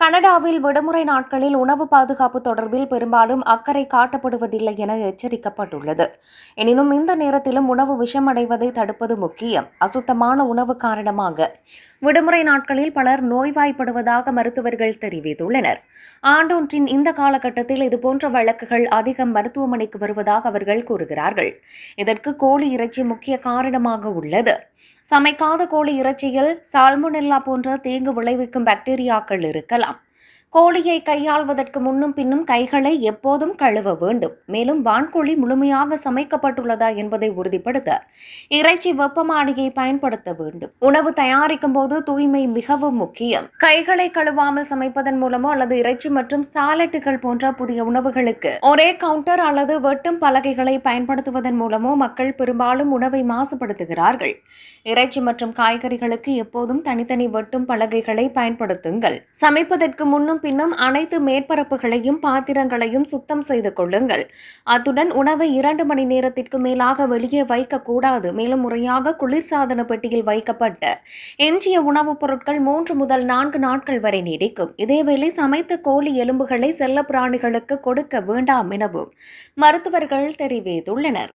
கனடாவில் விடுமுறை நாட்களில் உணவு பாதுகாப்பு தொடர்பில் பெரும்பாலும் அக்கறை காட்டப்படுவதில்லை என எச்சரிக்கப்பட்டுள்ளது. எனினும் இந்த நேரத்திலும் உணவு விஷமடைவதை தடுப்பது முக்கியம். அசுத்தமான உணவு காரணமாக விடுமுறை நாட்களில் பலர் நோய்வாய்ப்படுவதாக மருத்துவர்கள் தெரிவித்துள்ளனர். ஆண்டொன்றின் இந்த காலகட்டத்தில் இதுபோன்ற வழக்குகள் அதிகம் மருத்துவமனைக்கு வருவதாக அவர்கள் கூறுகிறார்கள். இதற்கு கோழி இறைச்சி முக்கிய காரணமாக உள்ளது. சமைக்காத கோழி இறைச்சியில் சால்மோனெல்லா போன்ற தீங்கு விளைவிக்கும் பாக்டீரியாக்கள் இருக்கலாம். கோழியை கையாள்வதற்கு முன்னும் பின்னும் கைகளை எப்போதும் கழுவ வேண்டும். மேலும் வான்கோழி முழுமையாக சமைக்கப்பட்டுள்ளதா என்பதை உறுதிப்படுத்த இறைச்சி வெப்பமானியை பயன்படுத்த வேண்டும். உணவு தயாரிக்கும் போது தூய்மை மிகவும் முக்கியம். கைகளை கழுவாமல் சமைப்பதன் மூலமோ அல்லது இறைச்சி மற்றும் சாலட்டுகள் போன்ற புதிய உணவுகளுக்கு ஒரே கவுண்டர் அல்லது வெட்டும் பலகைகளை பயன்படுத்துவதன் மூலமோ மக்கள் பெரும்பாலும் உணவை மாசுபடுத்துகிறார்கள். இறைச்சி மற்றும் காய்கறிகளுக்கு எப்போதும் தனித்தனி வெட்டும் பலகைகளை பயன்படுத்துங்கள். சமைப்பதற்கு முன்னும் பின்னும் அனைத்து மேற்பரப்புகளையும் பாத்திரங்களையும் சுத்தம் செய்து கொள்ளுங்கள். அத்துடன் உணவை 2 மணி நேரத்திற்கு மேலாக வெளியே வைக்கக்கூடாது. மேலும் முறையாக குளிர்சாதன பெட்டியில் வைக்கப்பட்ட எஞ்சிய உணவுப் பொருட்கள் 3 முதல் 4 நாட்கள் வரை நீடிக்கும். இதேவேளை சமைத்த கோழி எலும்புகளை செல்லப்பிராணிகளுக்கு கொடுக்க வேண்டாம் எனவும் மருத்துவர்கள் தெரிவித்துள்ளனர்.